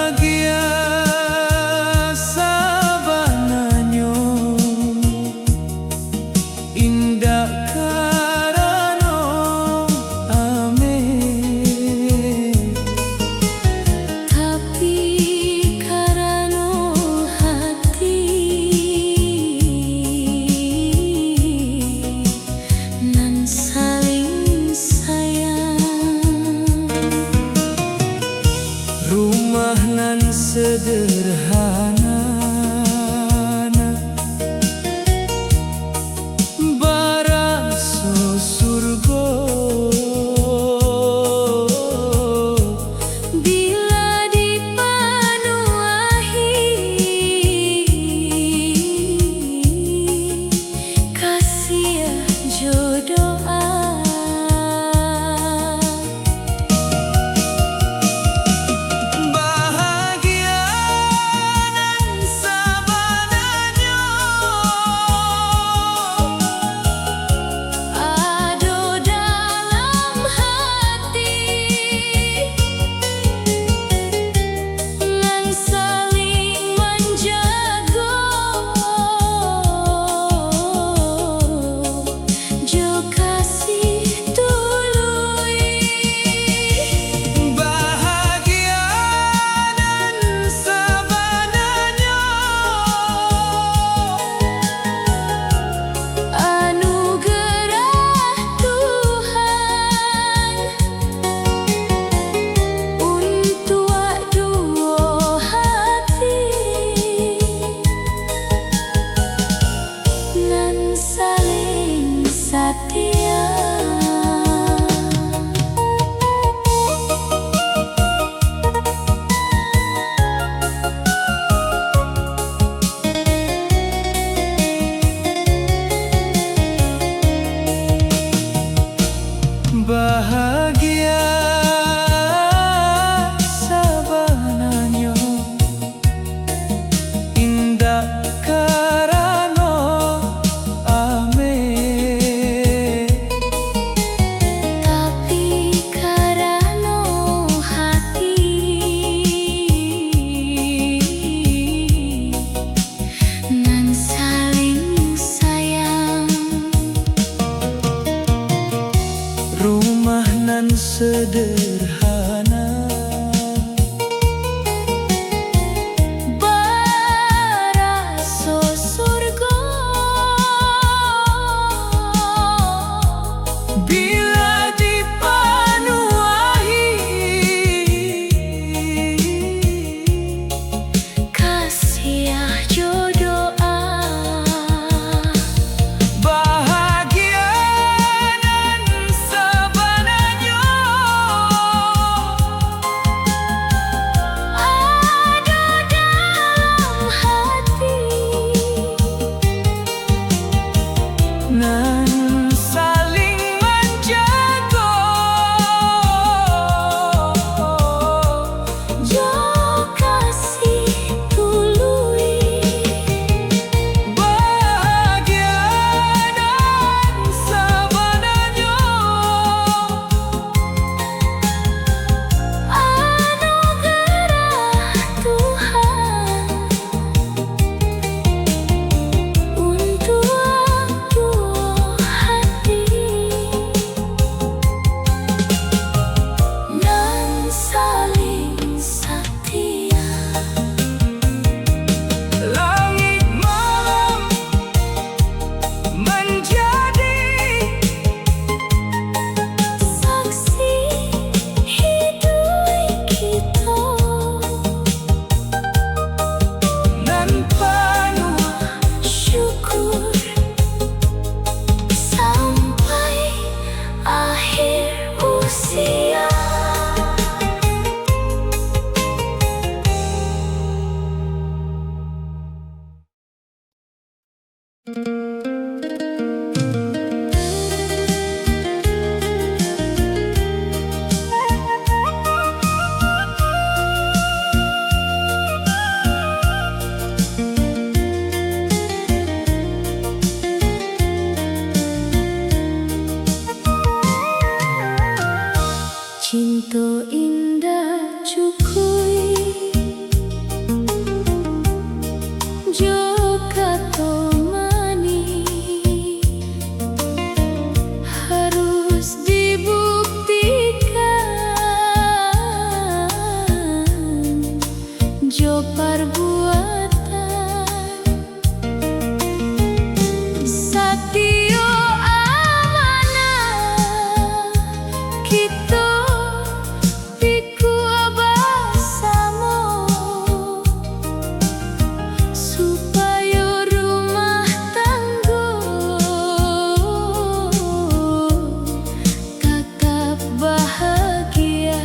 bahagia sabananyo indah karano ame tapi karano hati nan saling sayang. Rumah nan sederhana baraso surga Bila dipanuahi kasih jodoh bahagia nan Jo katomani harus dibuktikan, jo perbuatan satio amanah kita piku abasamo supaya rumah tangga tetap bahagia.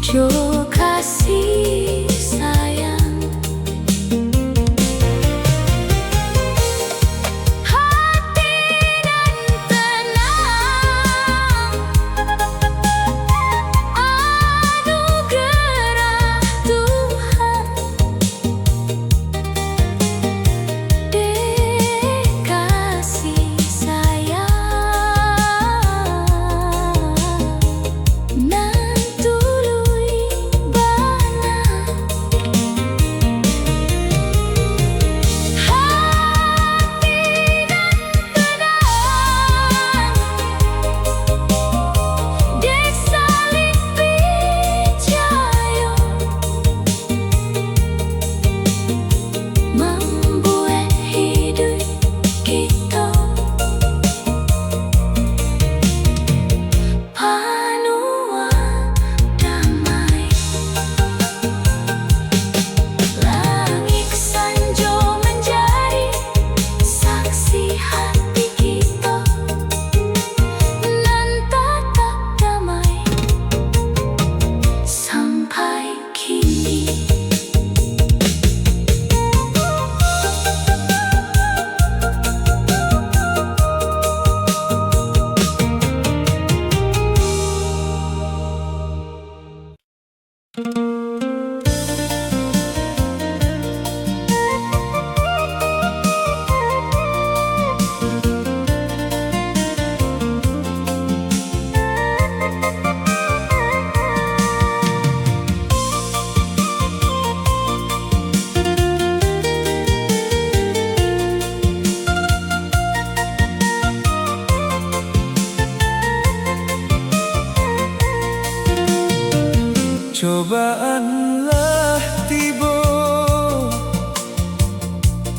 Jo kasih sayang, hati dan tenang, anugerah Tuhan, dek kasih sayang, nan tuluy bana, hati dan tenang, dek saling pijayo, membuat hidup kita panua damai. Langit sanjo menjadi saksi hati kita, nan tetap damai sampai kini. Cobaanlah tiba,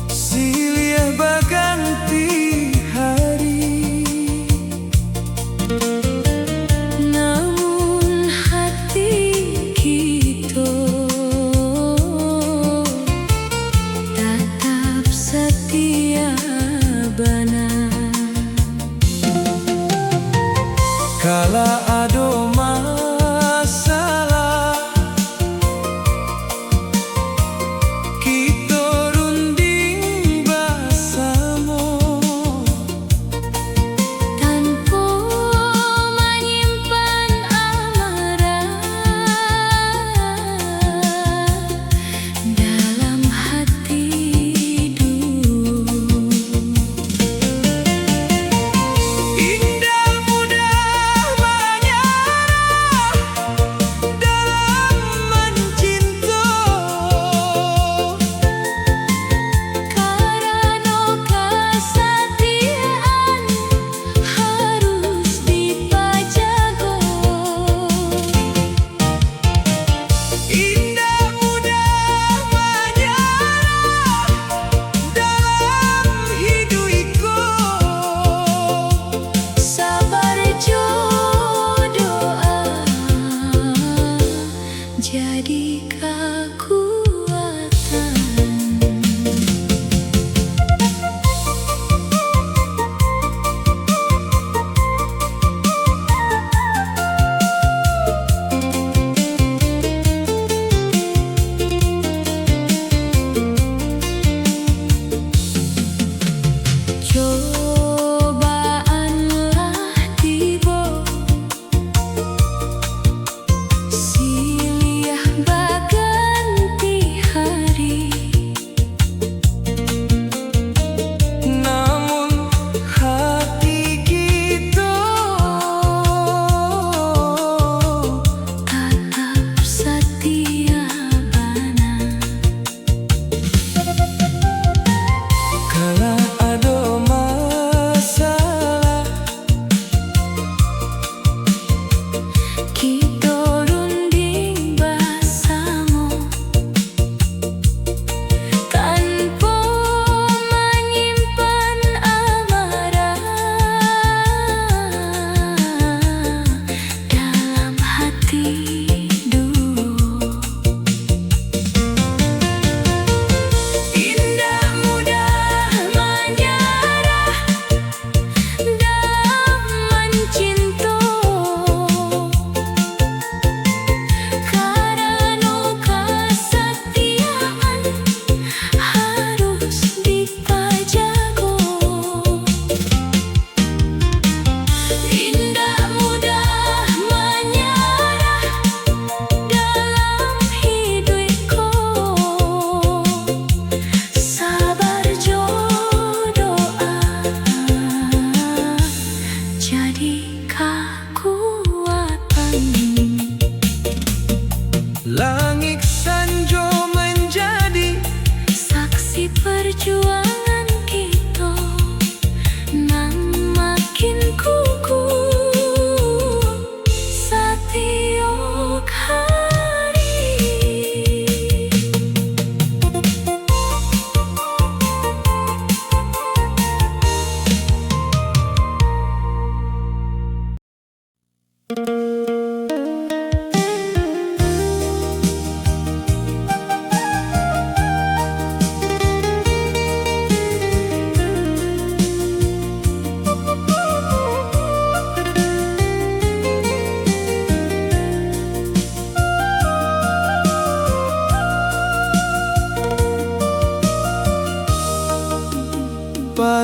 silih baganti hari, Namun hati kita tetap setia bana. kala ado masalah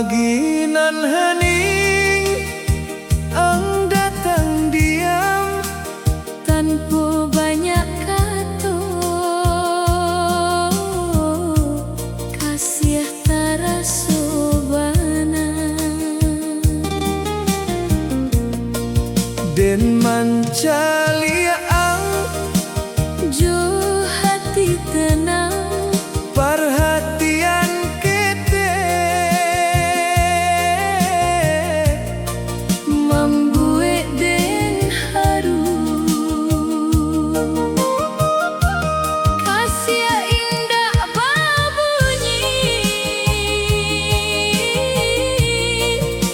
Pagi nan hening, ang datang diam tanpa banyak kata, kasih terasa bana. Den mancalia ang Jo hati tenang, perhatian kete membuat den haru. Kasih indah berbunyi,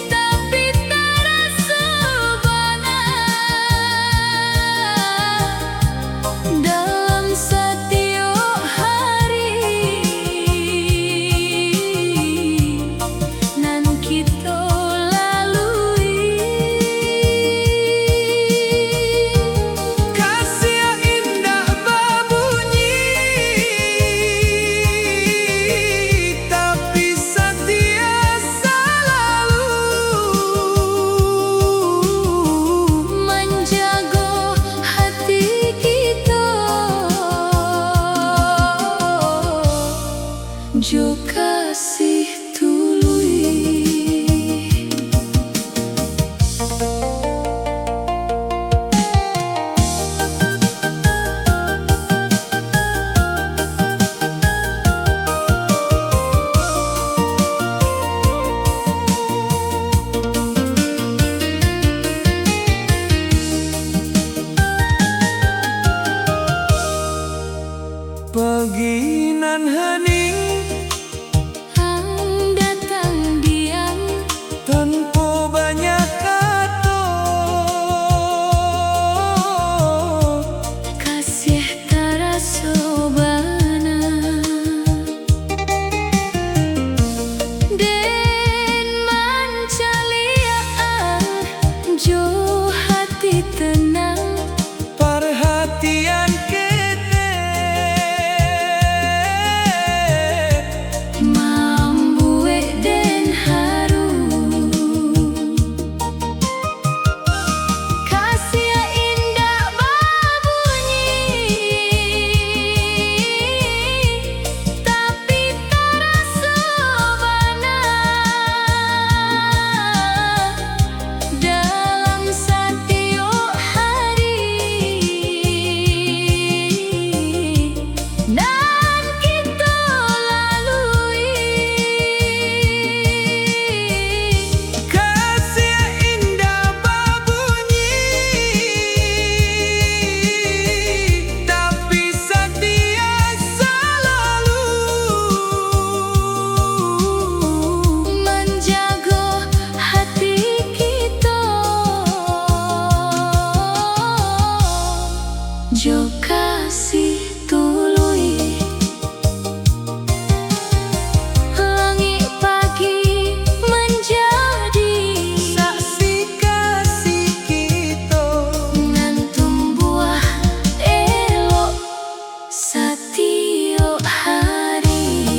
tapi terasa bana. Dalam setiap hari nan kita lalui, kasih indah berbunyi, tapi setia selalu menjaga hati kita. Jo kasih tului. Pagi nan hening, Ang datang diam tanpa banyak kata, kasih terasa bana. Den mancaliaan, jo hati tenang, perhatian kete membuat den haru. Kasih indah berbunyi, tapi terasa bana. Dalam setiap hari nan kita lalui, kasih indah berbunyi, tapi setia selalu menjaga hati kita. Jo kasih tului. Langit pagi menjadi saksi kasih kita. nan tumbuh elok setiap hari.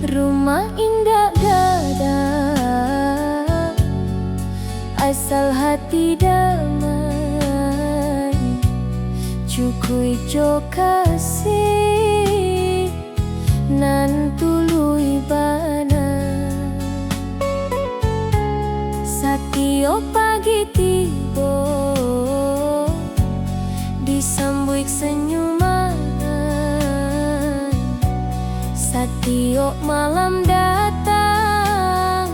Rumah indah gada, asal hati damai, cukui jo kasih nan tului bana. Setiap pagi tiba disambut senyuman, setiap malam datang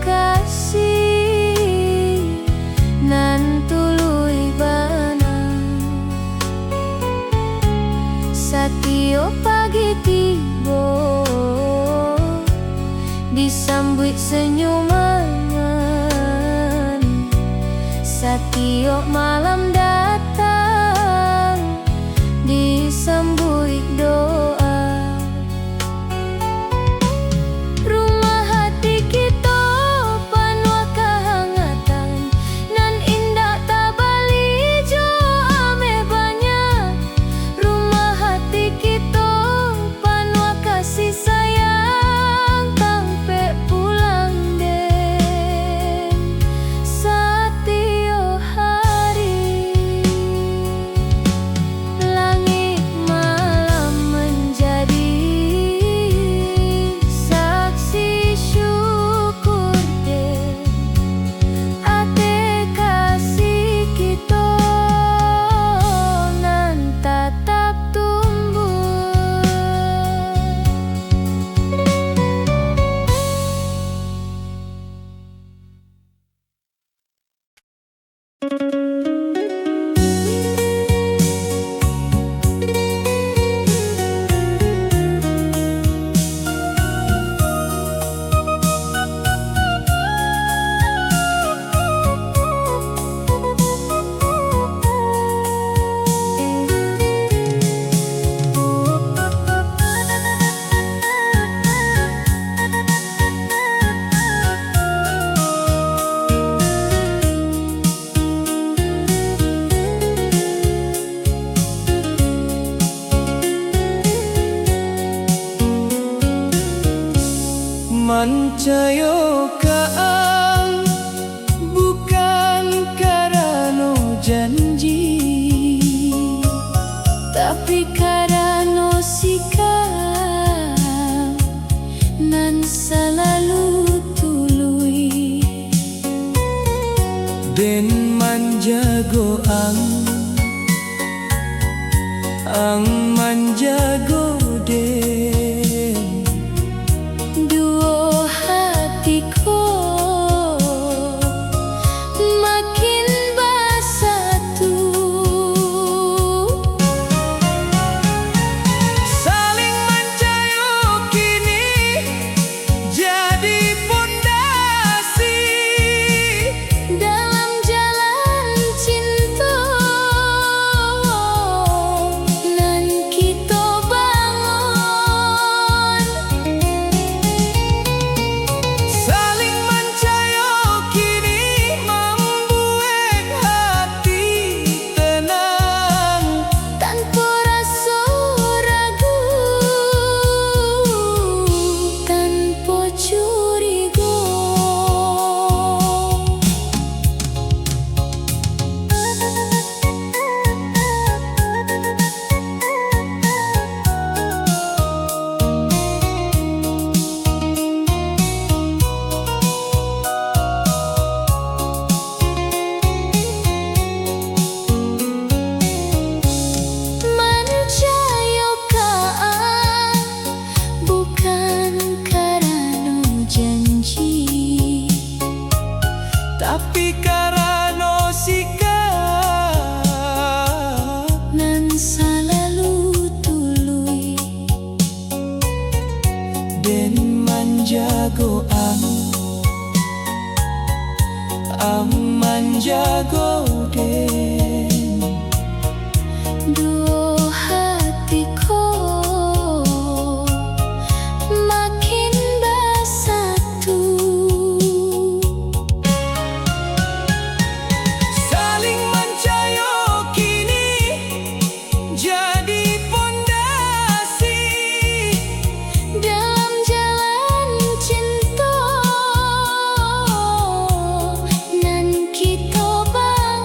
kasih nan tuluy bana satio pagi tibo disambut senyuman satio malam datang disambut doa. Rumah hati kita penuh kehangatan nan indah tabali jo ame banyak. Rumah hati kita penuh kasih sayang sampai pulang den satio hari. Langit malam menjadi saksi syukur den ate kasih kita nan tetap tumbuh. Mancayo kaang bukan karena janji, Tapi karena sikap nan selalu tuluy den manjago ang manjago den. duo hatiku makin bersatu. Saling mancayo kini jadi pondasi Dalam jalan cinta nan kita bangun. Saling mancayo kini membuat hati tenang. Tanpa rasa ragu, tanpa curiga. Mancayo kaang bukan karena janji, Tapi karena sikap nan selalu tuluy den manjago ang manjago den. duo hatiku makin bersatu. Saling mancayo kini jadi pondasi Dalam jalan cinta nan kita bangun.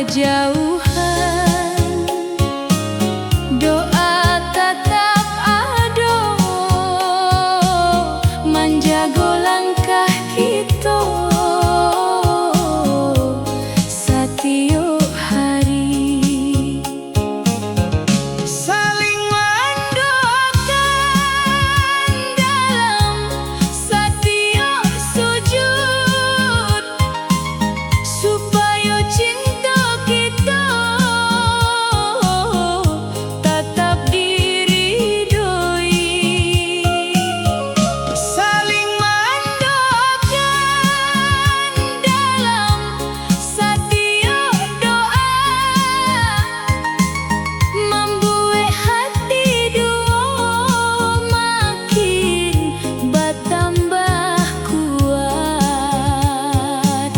berjauhan, doa tatap ado, menjaga langkah kita setiap hari. Saling mendoakan Dalam setiap sujud, supaya cinta kita tetap diridhoi. saling Mendoakan dalam setiap doa, membuat hati dua makin bertambah kuat.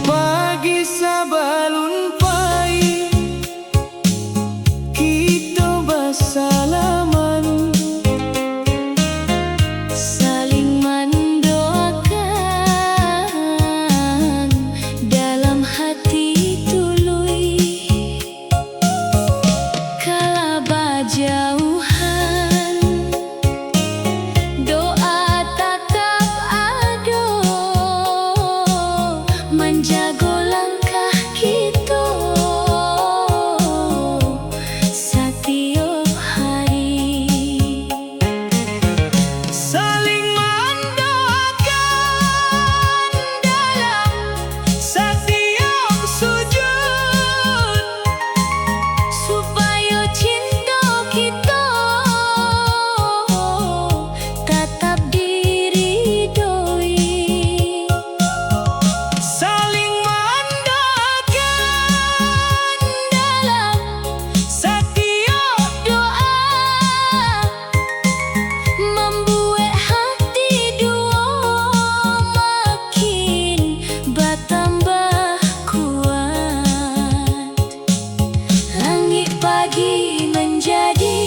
pagi sebelum pagi kita bersalaman, Saling mendoakan dalam hati tului. Kala berjauhan, doa tatap ado, menjaga langkah kita setiap hari. saling mendoakan dalam setiap sujud, Supaya cinta kita tetap diridhoi. saling mendoakan Dalam setiap doa, membuat hati dua makin bertambah kuat. Langit pagi menjadi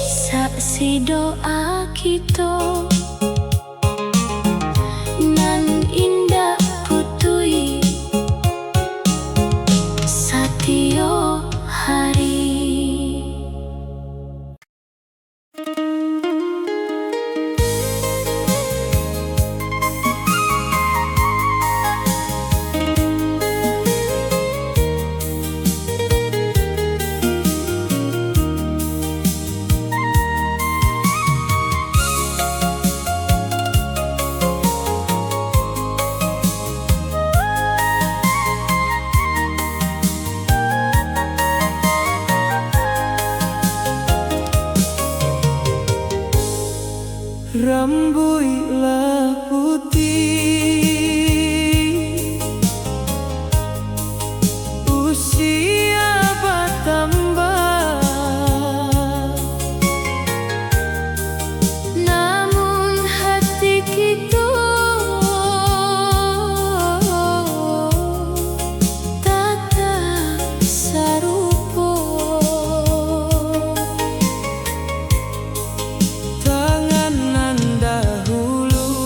saksi doa kita, nan indah putui setiap hari. rambutlah putih, usia bertambah, Namun hati kita tetap serupa. tanganan dahulu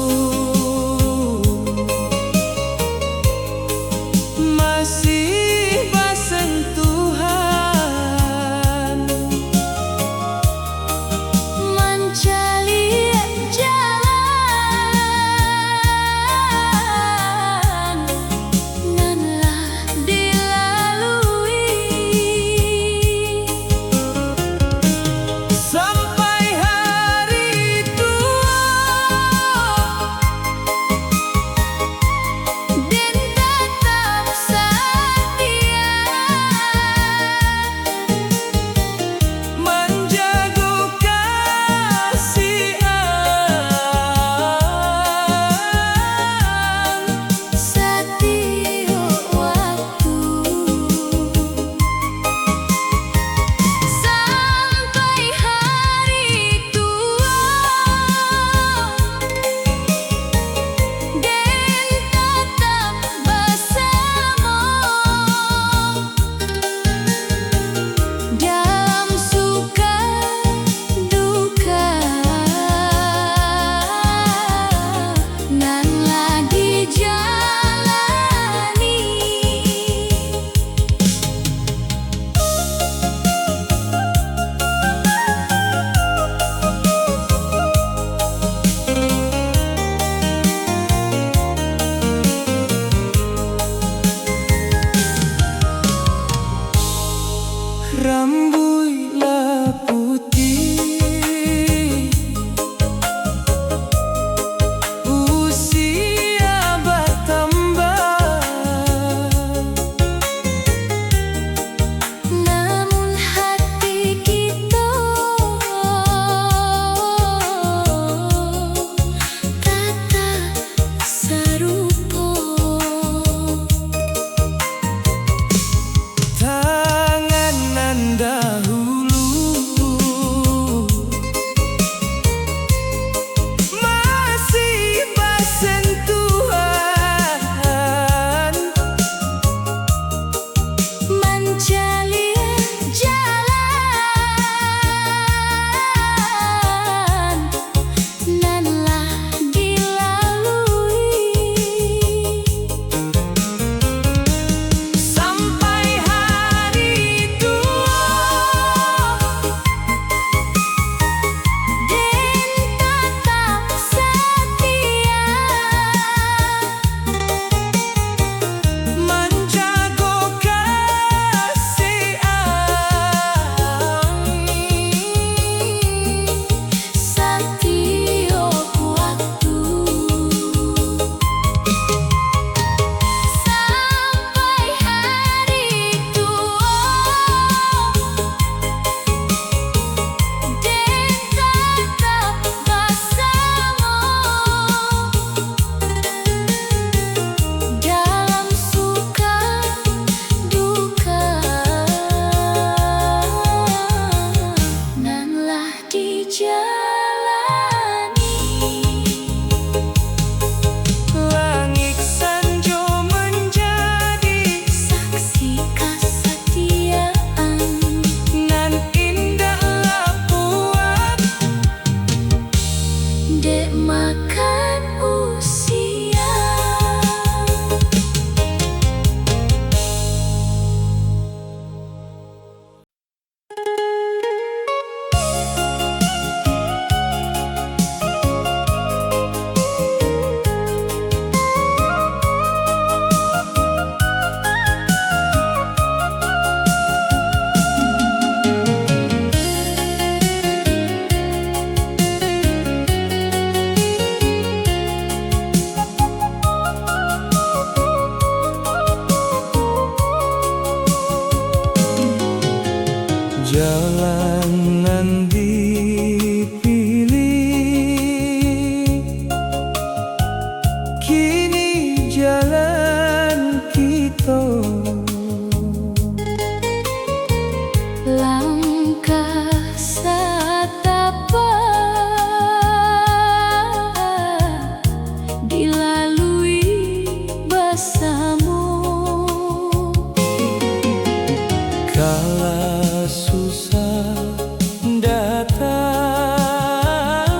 datang,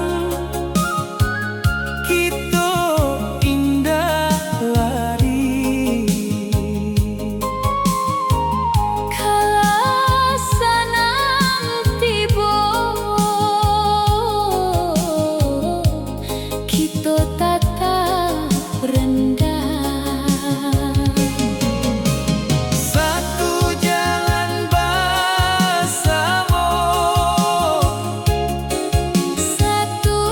kita indah lari. Kala sanang tiba, kita tatap rendah. Satu jalan bersama, Satu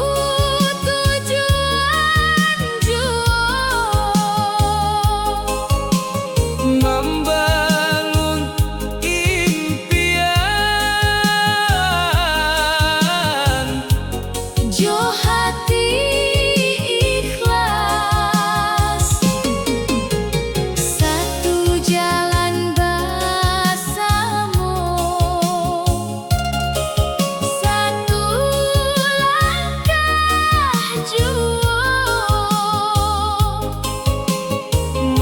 tujuan jua, membangun impian. jo hati ikhlas. Satu jalan bersama, satu langkah jua,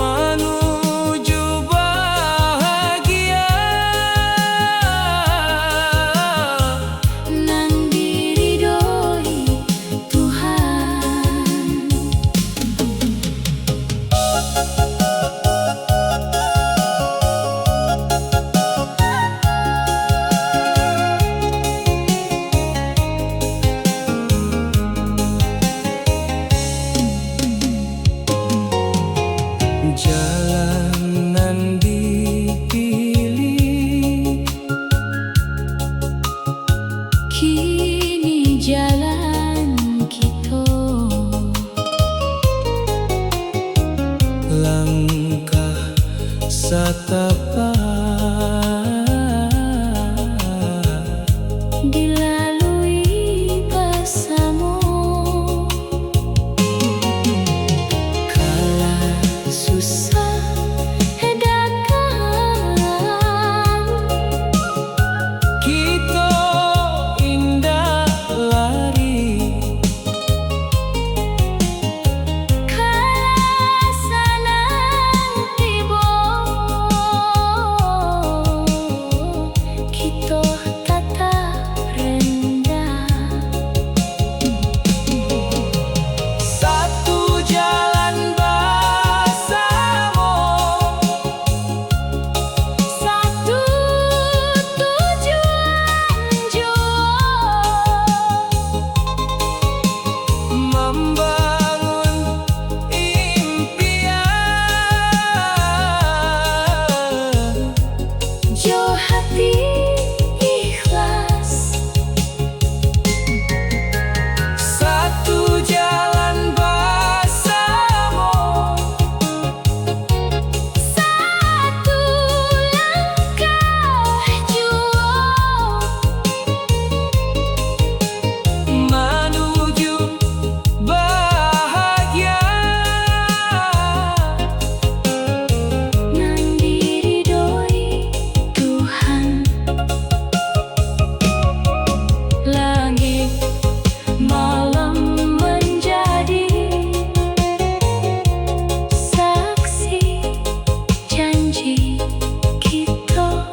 Menuju bahagia, nan diridhoi Tuhan. jalan nan dipilih, Kini jalan kita, langkah setapak, dilalui bersama. kala Susah datang, kita indah lari. kala sanang tiba, kita tatap rendah. Satu jalan bersama, Satu tujuan jua, membangun impian. jo hati ikhlas. Satu jalan bersama, Satu langkah jua, menuju bahagia, nan diridhoi Tuhan. Langit malam menjadi saksi janji kita,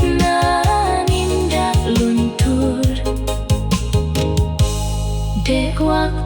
nan indah luntur dek waktu.